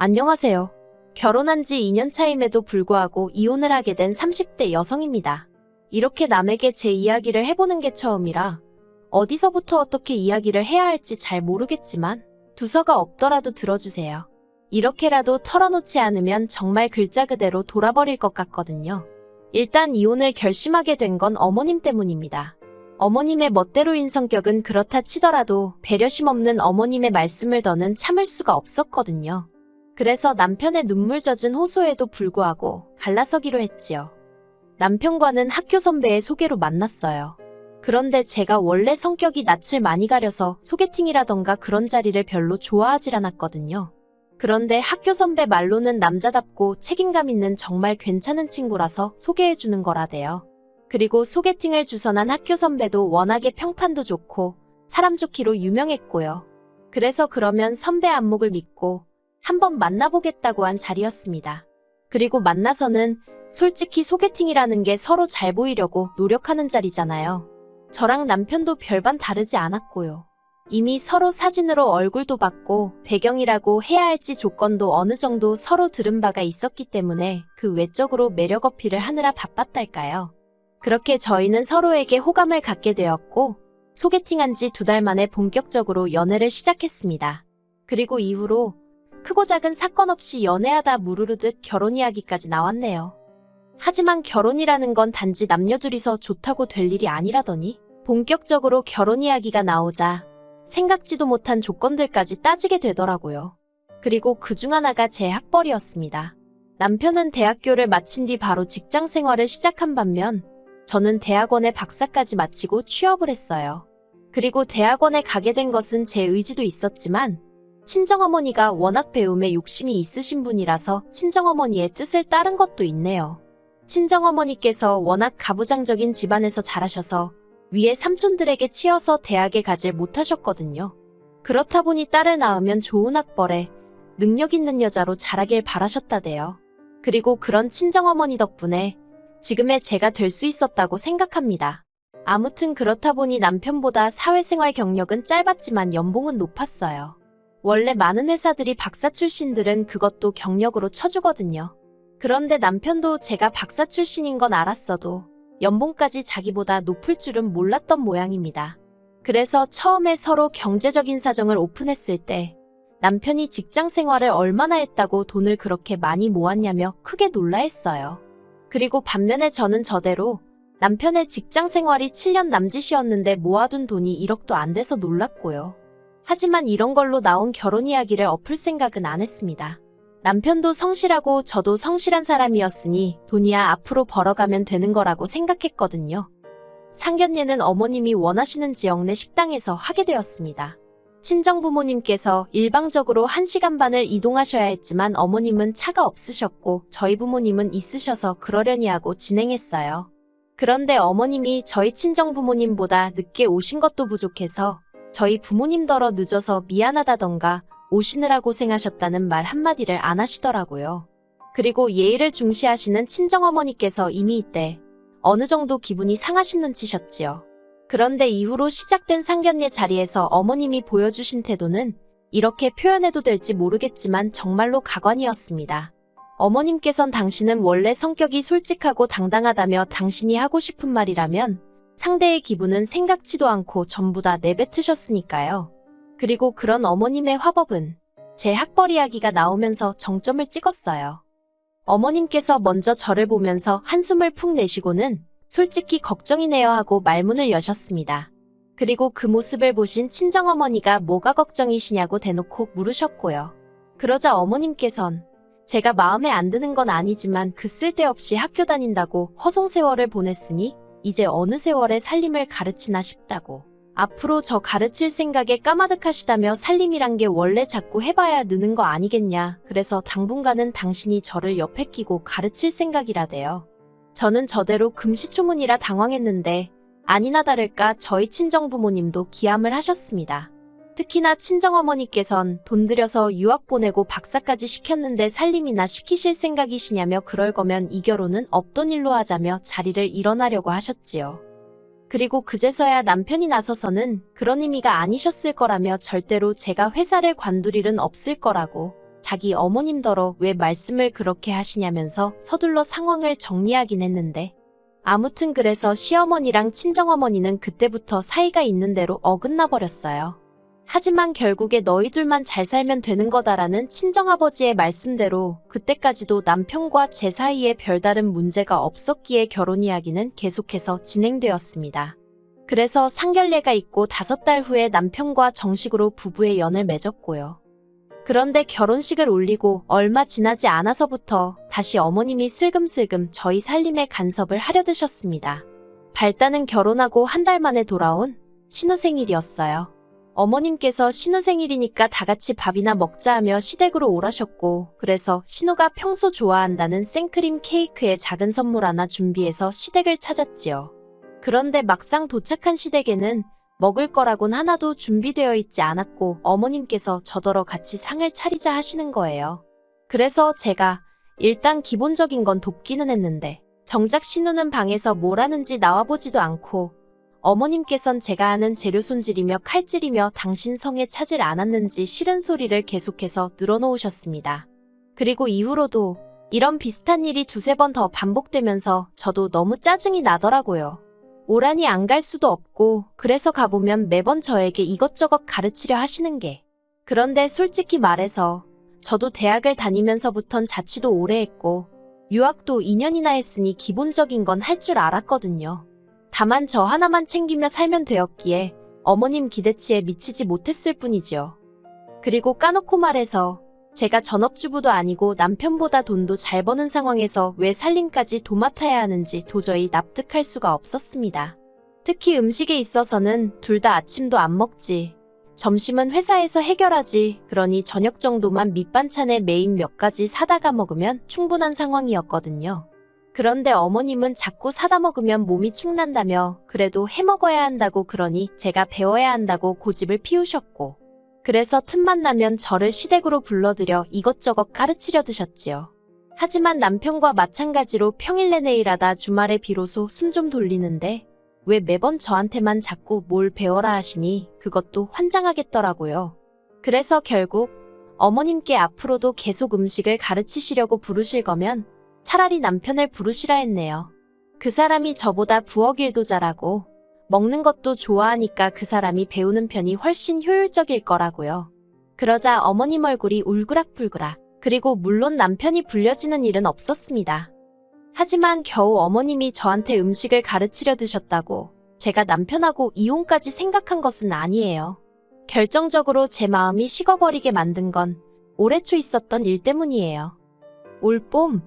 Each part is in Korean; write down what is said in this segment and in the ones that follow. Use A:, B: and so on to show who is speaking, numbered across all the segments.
A: 안녕하세요. 결혼한 지 2년 차임에도 불구하고 이혼을 하게 된 30대 여성입니다. 이렇게 남에게 제 이야기를 해보는 게 처음이라 어디서부터 어떻게 이야기를 해야 할지 잘 모르겠지만 두서가 없더라도 들어주세요. 이렇게라도 털어놓지 않으면 정말 글자 그대로 돌아버릴 것 같거든요. 일단 이혼을 결심하게 된 건 어머님 때문입니다. 어머님의 멋대로인 성격은 그렇다 치더라도 배려심 없는 어머님의 말씀을 더는 참을 수가 없었거든요. 그래서 남편의 눈물 젖은 호소에도 불구하고 갈라서기로 했지요. 남편과는 학교 선배의 소개로 만났어요. 그런데 제가 원래 성격이 낯을 많이 가려서 소개팅이라던가 그런 자리를 별로 좋아하질 않았거든요. 그런데 학교 선배 말로는 남자답고 책임감 있는 정말 괜찮은 친구라서 소개해주는 거라대요. 그리고 소개팅을 주선한 학교 선배도 워낙에 평판도 좋고 사람 좋기로 유명했고요. 그래서 그러면 선배 안목을 믿고 한번 만나보겠다고 한 자리였습니다. 그리고 만나서는 솔직히 소개팅이라는 게 서로 잘 보이려고 노력하는 자리잖아요. 저랑 남편도 별반 다르지 않았고요. 이미 서로 사진으로 얼굴도 봤고 배경이라고 해야 할지 조건도 어느 정도 서로 들은 바가 있었기 때문에 그 외적으로 매력 어필을 하느라 바빴달까요. 그렇게 저희는 서로에게 호감을 갖게 되었고 소개팅한 지 2달 만에 본격적으로 연애를 시작했습니다. 그리고 이후로 크고 작은 사건 없이 연애하다 무르르듯 결혼 이야기까지 나왔네요. 하지만 결혼이라는 건 단지 남녀 둘이서 좋다고 될 일이 아니라더니 본격적으로 결혼 이야기가 나오자 생각지도 못한 조건들까지 따지게 되더라고요. 그리고 그중 하나가 제 학벌이었습니다. 남편은 대학교를 마친 뒤 바로 직장 생활을 시작한 반면 저는 대학원에 박사까지 마치고 취업을 했어요. 그리고 대학원에 가게 된 것은 제 의지도 있었지만 친정어머니가 워낙 배움에 욕심이 있으신 분이라서 친정어머니의 뜻을 따른 것도 있네요. 친정어머니께서 워낙 가부장적인 집안에서 자라셔서 위에 삼촌들에게 치여서 대학에 가질 못하셨거든요. 그렇다 보니 딸을 낳으면 좋은 학벌에 능력 있는 여자로 자라길 바라셨다대요. 그리고 그런 친정어머니 덕분에 지금의 제가 될 수 있었다고 생각합니다. 아무튼 그렇다 보니 남편보다 사회생활 경력은 짧았지만 연봉은 높았어요. 원래 많은 회사들이 박사 출신들은 그것도 경력으로 쳐주거든요. 그런데 남편도 제가 박사 출신인 건 알았어도 연봉까지 자기보다 높을 줄은 몰랐던 모양입니다. 그래서 처음에 서로 경제적인 사정을 오픈했을 때 남편이 직장 생활을 얼마나 했다고 돈을 그렇게 많이 모았냐며 크게 놀라했어요. 그리고 반면에 저는 저대로 남편의 직장 생활이 7년 남짓이었는데 모아둔 돈이 1억도 안 돼서 놀랐고요. 하지만 이런 걸로 나온 결혼 이야기를 엎을 생각은 안 했습니다. 남편도 성실하고 저도 성실한 사람이었으니 돈이야 앞으로 벌어가면 되는 거라고 생각했거든요. 상견례는 어머님이 원하시는 지역 내 식당에서 하게 되었습니다. 친정부모님께서 일방적으로 1시간 반을 이동하셔야 했지만 어머님은 차가 없으셨고 저희 부모님은 있으셔서 그러려니 하고 진행했어요. 그런데 어머님이 저희 친정부모님보다 늦게 오신 것도 부족해서 저희 부모님더러 늦어서 미안하다던가 오시느라 고생하셨다는 말 한마디를 안 하시더라고요. 그리고 예의를 중시하시는 친정어머니께서 이미 이때 어느 정도 기분이 상하신 눈치셨지요. 그런데 이후로 시작된 상견례 자리에서 어머님이 보여주신 태도는 이렇게 표현해도 될지 모르겠지만 정말로 가관이었습니다. 어머님께선 당신은 원래 성격이 솔직하고 당당하다며 당신이 하고 싶은 말이라면 상대의 기분은 생각지도 않고 전부 다 내뱉으셨으니까요. 그리고 그런 어머님의 화법은 제 학벌 이야기가 나오면서 정점을 찍었어요. 어머님께서 먼저 저를 보면서 한숨을 푹 내쉬고는 솔직히 걱정이네요 하고 말문을 여셨습니다. 그리고 그 모습을 보신 친정어머니가 뭐가 걱정이시냐고 대놓고 물으셨고요. 그러자 어머님께선 제가 마음에 안 드는 건 아니지만 그 쓸데없이 학교 다닌다고 허송세월을 보냈으니 이제 어느 세월에 살림을 가르치나 싶다고. 앞으로 저 가르칠 생각에 까마득하시다며 살림이란 게 원래 자꾸 해봐야 느는 거 아니겠냐. 그래서 당분간은 당신이 저를 옆에 끼고 가르칠 생각이라대요. 저는 저대로 금시초문이라 당황했는데 아니나 다를까 저희 친정부모님도 기함을 하셨습니다. 특히나 친정어머니께선 돈 들여서 유학 보내고 박사까지 시켰는데 살림이나 시키실 생각이시냐며 그럴 거면 이 결혼은 없던 일로 하자며 자리를 일어나려고 하셨지요. 그리고 그제서야 남편이 나서서는 그런 의미가 아니셨을 거라며 절대로 제가 회사를 관둘 일은 없을 거라고 자기 어머님더러 왜 말씀을 그렇게 하시냐면서 서둘러 상황을 정리하긴 했는데 아무튼 그래서 시어머니랑 친정어머니는 그때부터 사이가 있는 대로 어긋나 버렸어요. 하지만 결국에 너희들만 잘 살면 되는 거다라는 친정아버지의 말씀대로 그때까지도 남편과 제 사이에 별다른 문제가 없었기에 결혼 이야기는 계속해서 진행되었습니다. 그래서 상견례가 있고 5달 후에 남편과 정식으로 부부의 연을 맺었고요. 그런데 결혼식을 올리고 얼마 지나지 않아서부터 다시 어머님이 슬금슬금 저희 살림에 간섭을 하려 드셨습니다. 발단은 결혼하고 한 달 만에 돌아온 신우 생일이었어요. 어머님께서 신우 생일이니까 다 같이 밥이나 먹자 하며 시댁으로 오라셨고 그래서 신우가 평소 좋아한다는 생크림 케이크에 작은 선물 하나 준비해서 시댁을 찾았지요. 그런데 막상 도착한 시댁에는 먹을 거라곤 하나도 준비되어 있지 않았고 어머님께서 저더러 같이 상을 차리자 하시는 거예요. 그래서 제가 일단 기본적인 건 돕기는 했는데 정작 신우는 방에서 뭘 하는지 나와보지도 않고 어머님께선 제가 하는 재료 손질이며 칼질이며 당신 성에 차질 않았는지 싫은 소리를 계속해서 늘어놓으셨습니다. 그리고 이후로도 이런 비슷한 일이 2~3번 더 반복되면서 저도 너무 짜증이 나더라고요. 오라니 안 갈 수도 없고 그래서 가보면 매번 저에게 이것저것 가르치려 하시는 게. 그런데 솔직히 말해서 저도 대학을 다니면서부턴 자취도 오래 했고 유학도 2년이나 했으니 기본적인 건 할 줄 알았거든요. 다만 저 하나만 챙기며 살면 되었기에 어머님 기대치에 미치지 못했을 뿐이지요. 그리고 까놓고 말해서 제가 전업주부도 아니고 남편보다 돈도 잘 버는 상황에서 왜 살림까지 도맡아야 하는지 도저히 납득할 수가 없었습니다. 특히 음식에 있어서는 둘 다 아침도 안 먹지. 점심은 회사에서 해결하지. 그러니 저녁 정도만 밑반찬에 메인 몇 가지 사다가 먹으면 충분한 상황이었거든요. 그런데 어머님은 자꾸 사다 먹으면 몸이 축난다며 그래도 해먹어야 한다고 그러니 제가 배워야 한다고 고집을 피우셨고 그래서 틈만 나면 저를 시댁으로 불러들여 이것저것 가르치려 드셨지요. 하지만 남편과 마찬가지로 평일 내내 일하다 주말에 비로소 숨 좀 돌리는데 왜 매번 저한테만 자꾸 뭘 배워라 하시니 그것도 환장하겠더라고요. 그래서 결국 어머님께 앞으로도 계속 음식을 가르치시려고 부르실 거면 차라리 남편을 부르시라 했네요. 그 사람이 저보다 부엌 일도 잘하고 먹는 것도 좋아하니까 그 사람이 배우는 편이 훨씬 효율적일 거라고요. 그러자 어머님 얼굴이 울그락불그락. 그리고 물론 남편이 불려지는 일은 없었습니다. 하지만 겨우 어머님이 저한테 음식을 가르치려 드셨다고 제가 남편하고 이혼까지 생각한 것은 아니에요. 결정적으로 제 마음이 식어버리게 만든 건 올해 초 있었던 일 때문이에요. 올 봄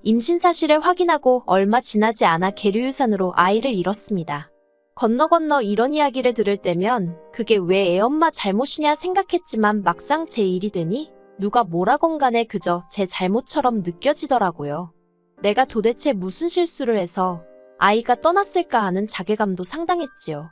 A: 임신 사실을 확인하고 얼마 지나지 않아 계류유산으로 아이를 잃었습니다. 건너 이런 이야기를 들을 때면 그게 왜 애엄마 잘못이냐 생각했지만 막상 제 일이 되니 누가 뭐라건 간에 그저 제 잘못처럼 느껴지더라고요. 내가 도대체 무슨 실수를 해서 아이가 떠났을까 하는 자괴감도 상당했지요.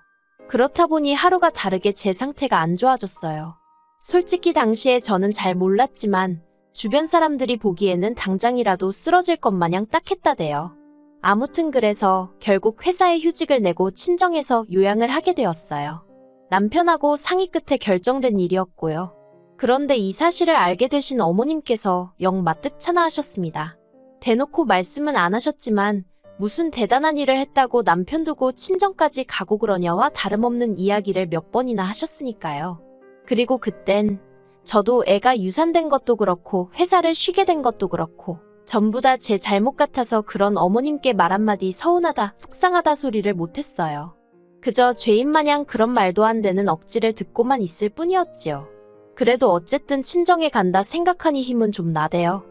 A: 그렇다 보니 하루가 다르게 제 상태가 안 좋아졌어요. 솔직히 당시에 저는 잘 몰랐지만 주변 사람들이 보기에는 당장이라도 쓰러질 것 마냥 딱했다대요. 아무튼 그래서 결국 회사에 휴직을 내고 친정에서 요양을 하게 되었어요. 남편하고 상의 끝에 결정된 일이었고요. 그런데 이 사실을 알게 되신 어머님께서 영 마뜩찮아 하셨습니다. 대놓고 말씀은 안 하셨지만 무슨 대단한 일을 했다고 남편 두고 친정까지 가고 그러냐와 다름없는 이야기를 몇 번이나 하셨으니까요. 그리고 그땐 저도 애가 유산된 것도 그렇고 회사를 쉬게 된 것도 그렇고 전부 다 제 잘못 같아서 그런 어머님께 말 한마디 서운하다, 속상하다 소리를 못했어요. 그저 죄인마냥 그런 말도 안 되는 억지를 듣고만 있을 뿐이었지요. 그래도 어쨌든 친정에 간다 생각하니 힘은 좀 나대요.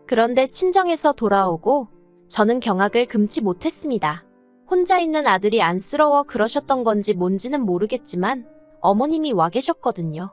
A: 그런데 친정에서 돌아오고 저는 경악을 금치 못했습니다. 혼자 있는 아들이 안쓰러워 그러셨던 건지 뭔지는 모르겠지만 어머님이 와 계셨거든요.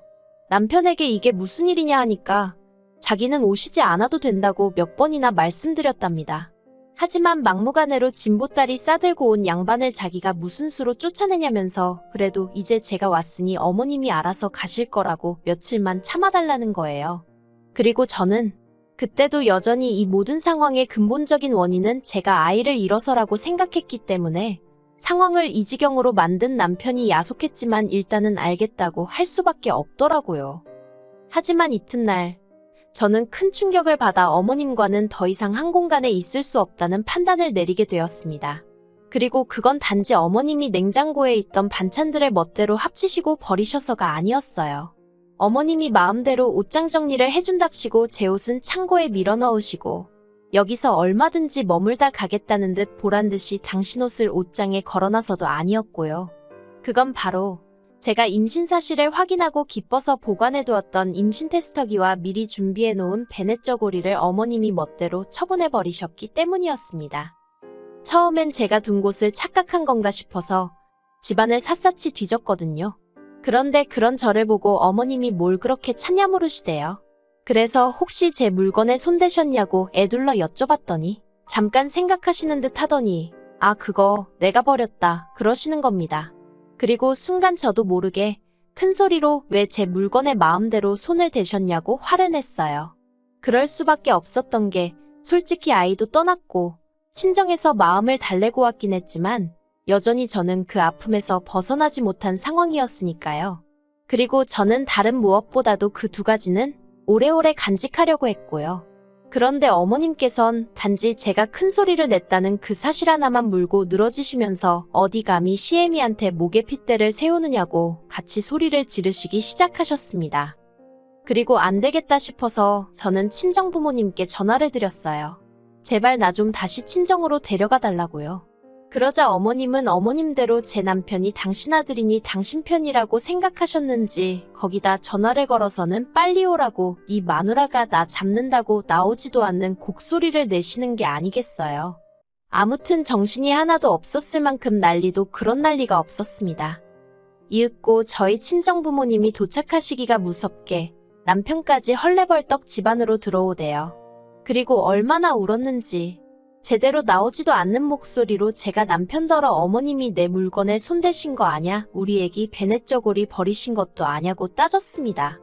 A: 남편에게 이게 무슨 일이냐 하니까 자기는 오시지 않아도 된다고 몇 번이나 말씀드렸답니다. 하지만 막무가내로 진보딸이 싸들고 온 양반을 자기가 무슨 수로 쫓아내냐면서 그래도 이제 제가 왔으니 어머님이 알아서 가실 거라고 며칠만 참아달라는 거예요. 그리고 저는 그때도 여전히 이 모든 상황의 근본적인 원인은 제가 아이를 잃어서라고 생각했기 때문에 상황을 이 지경으로 만든 남편이 야속했지만 일단은 알겠다고 할 수밖에 없더라고요. 하지만 이튿날 저는 큰 충격을 받아 어머님과는 더 이상 한 공간에 있을 수 없다는 판단을 내리게 되었습니다. 그리고 그건 단지 어머님이 냉장고에 있던 반찬들을 멋대로 합치시고 버리셔서가 아니었어요. 어머님이 마음대로 옷장 정리를 해준답시고 제 옷은 창고에 밀어넣으시고 여기서 얼마든지 머물다 가겠다는 듯 보란듯이 당신 옷을 옷장에 걸어놔서도 아니었고요. 그건 바로 제가 임신 사실을 확인하고 기뻐서 보관해두었던 임신 테스터기와 미리 준비해놓은 베넷 저고리를 어머님이 멋대로 처분해버리셨기 때문이었습니다. 처음엔 제가 둔 곳을 착각한 건가 싶어서 집안을 샅샅이 뒤졌거든요. 그런데 그런 저를 보고 어머님이 뭘 그렇게 찾냐 물으시대요. 그래서 혹시 제 물건에 손대셨냐고 애둘러 여쭤봤더니 잠깐 생각하시는 듯 하더니 아 그거 내가 버렸다 그러시는 겁니다. 그리고 순간 저도 모르게 큰 소리로 왜 제 물건에 마음대로 손을 대셨냐고 화를 냈어요. 그럴 수밖에 없었던 게 솔직히 아이도 떠났고 친정에서 마음을 달래고 왔긴 했지만 여전히 저는 그 아픔에서 벗어나지 못한 상황이었으니까요. 그리고 저는 다른 무엇보다도 그 두 가지는 오래오래 간직하려고 했고요. 그런데 어머님께선 단지 제가 큰 소리를 냈다는 그 사실 하나만 물고 늘어지시면서 어디 감히 시애미한테 목에 핏대를 세우느냐고 같이 소리를 지르시기 시작하셨습니다. 그리고 안 되겠다 싶어서 저는 친정부모님께 전화를 드렸어요. 제발 나 좀 다시 친정으로 데려가 달라고요. 그러자 어머님은 어머님대로 제 남편이 당신 아들이니 당신 편이라고 생각하셨는지 거기다 전화를 걸어서는 빨리 오라고 네 마누라가 나 잡는다고 나오지도 않는 곡소리를 내시는 게 아니겠어요. 아무튼 정신이 하나도 없었을 만큼 난리도 그런 난리가 없었습니다. 이윽고 저희 친정부모님이 도착하시기가 무섭게 남편까지 헐레벌떡 집 안으로 들어오대요. 그리고 얼마나 울었는지 제대로 나오지도 않는 목소리로 제가 남편더러 어머님이 내 물건에 손대신 거 아냐? 우리 애기 베넷 저고리 버리신 것도 아냐고 따졌습니다.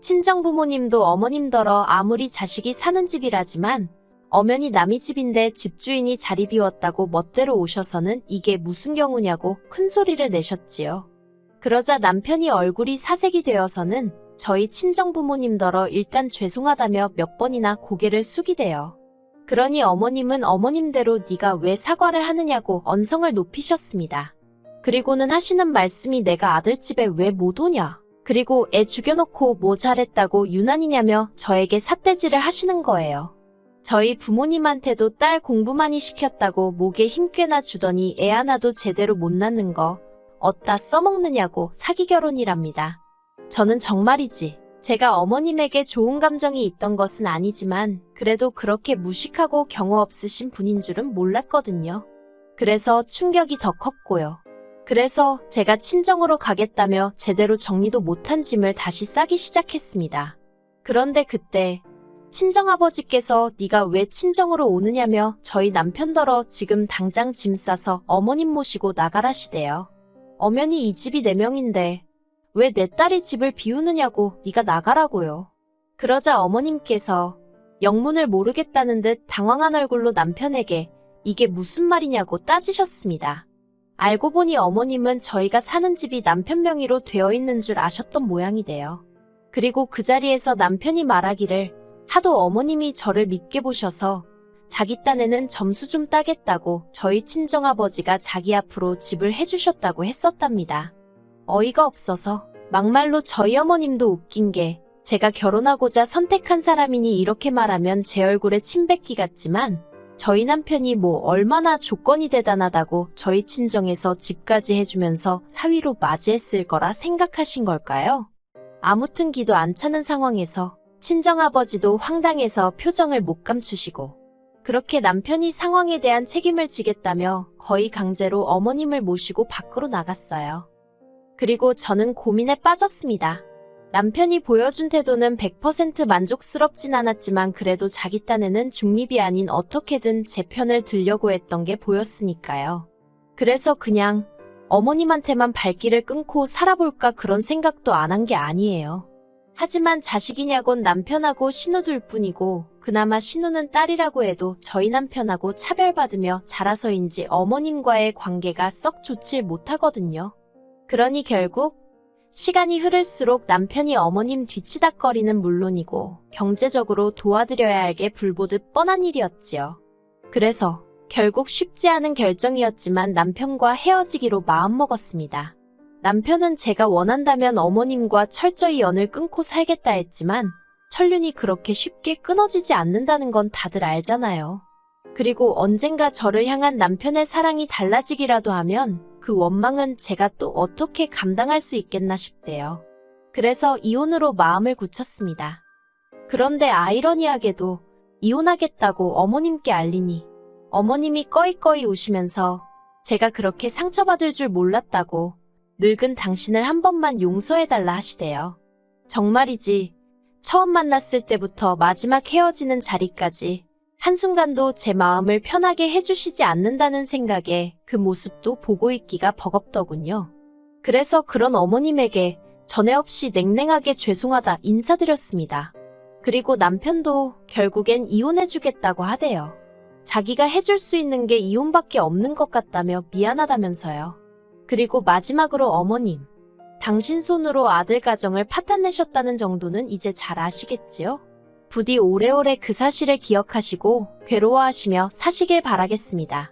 A: 친정부모님도 어머님더러 아무리 자식이 사는 집이라지만 엄연히 남의 집인데 집주인이 자리 비웠다고 멋대로 오셔서는 이게 무슨 경우냐고 큰 소리를 내셨지요. 그러자 남편이 얼굴이 사색이 되어서는 저희 친정부모님더러 일단 죄송하다며 몇 번이나 고개를 숙이대요. 그러니 어머님은 어머님대로 네가 왜 사과를 하느냐고 언성을 높이셨습니다. 그리고는 하시는 말씀이 내가 아들 집에 왜 못 오냐. 그리고 애 죽여놓고 뭐 잘했다고 유난이냐며 저에게 삿대질을 하시는 거예요. 저희 부모님한테도 딸 공부 많이 시켰다고 목에 힘 꽤나 주더니 애 하나도 제대로 못 낳는 거 어디다 써먹느냐고 사기 결혼이랍니다. 저는 정말이지. 제가 어머님에게 좋은 감정이 있던 것은 아니지만 그래도 그렇게 무식하고 경우 없으신 분인 줄은 몰랐거든요. 그래서 충격이 더 컸고요. 그래서 제가 친정으로 가겠다며 제대로 정리도 못한 짐을 다시 싸기 시작했습니다. 그런데 그때 친정아버지께서 네가 왜 친정으로 오느냐며 저희 남편더러 지금 당장 짐 싸서 어머님 모시고 나가라시대요. 엄연히 이 집이 내 명인데 왜 내 딸이 집을 비우느냐고 네가 나가라고요. 그러자 어머님께서 영문을 모르겠다는 듯 당황한 얼굴로 남편에게 이게 무슨 말이냐고 따지셨습니다. 알고 보니 어머님은 저희가 사는 집이 남편 명의로 되어 있는 줄 아셨던 모양이래요. 그리고 그 자리에서 남편이 말하기를 하도 어머님이 저를 밉게 보셔서 자기 딴에는 점수 좀 따겠다고 저희 친정아버지가 자기 앞으로 집을 해주셨다고 했었답니다. 어이가 없어서 막말로 저희 어머님도 웃긴 게 제가 결혼하고자 선택한 사람이니 이렇게 말하면 제 얼굴에 침 뱉기 같지만 저희 남편이 뭐 얼마나 조건이 대단하다고 저희 친정에서 집까지 해주면서 사위로 맞이했을 거라 생각하신 걸까요? 아무튼 기도 안 차는 상황에서 친정아버지도 황당해서 표정을 못 감추시고 그렇게 남편이 상황에 대한 책임을 지겠다며 거의 강제로 어머님을 모시고 밖으로 나갔어요. 그리고 저는 고민에 빠졌습니다. 남편이 보여준 태도는 100% 만족스럽진 않았지만 그래도 자기 딴에는 중립이 아닌 어떻게든 제 편을 들려고 했던 게 보였으니까요. 그래서 그냥 어머님한테만 발길을 끊고 살아볼까 그런 생각도 안 한 게 아니에요. 하지만 자식이냐곤 남편하고 신우둘 뿐이고 그나마 신우는 딸이라고 해도 저희 남편하고 차별받으며 자라서인지 어머님과의 관계가 썩 좋질 못하거든요. 그러니 결국 시간이 흐를수록 남편이 어머님 뒤치다꺼리는 물론이고 경제적으로 도와드려야 할 게 불보듯 뻔한 일이었지요. 그래서 결국 쉽지 않은 결정이었지만 남편과 헤어지기로 마음먹었습니다. 남편은 제가 원한다면 어머님과 철저히 연을 끊고 살겠다 했지만 천륜이 그렇게 쉽게 끊어지지 않는다는 건 다들 알잖아요. 그리고 언젠가 저를 향한 남편의 사랑이 달라지기라도 하면 그 원망은 제가 또 어떻게 감당할 수 있겠나 싶대요. 그래서 이혼으로 마음을 굳혔습니다. 그런데 아이러니하게도 이혼하겠다고 어머님께 알리니 어머님이 꺼이꺼이 우시면서 제가 그렇게 상처받을 줄 몰랐다고 늙은 당신을 한 번만 용서해달라 하시대요. 정말이지 처음 만났을 때부터 마지막 헤어지는 자리까지 한순간도 제 마음을 편하게 해주시지 않는다는 생각에 그 모습도 보고 있기가 버겁더군요. 그래서 그런 어머님에게 전에 없이 냉랭하게 죄송하다 인사드렸습니다. 그리고 남편도 결국엔 이혼해주겠다고 하대요. 자기가 해줄 수 있는 게 이혼밖에 없는 것 같다며 미안하다면서요. 그리고 마지막으로 어머님, 당신 손으로 아들 가정을 파탄내셨다는 정도는 이제 잘 아시겠지요? 부디 오래오래 그 사실을 기억하시고 괴로워하시며 사시길 바라겠습니다.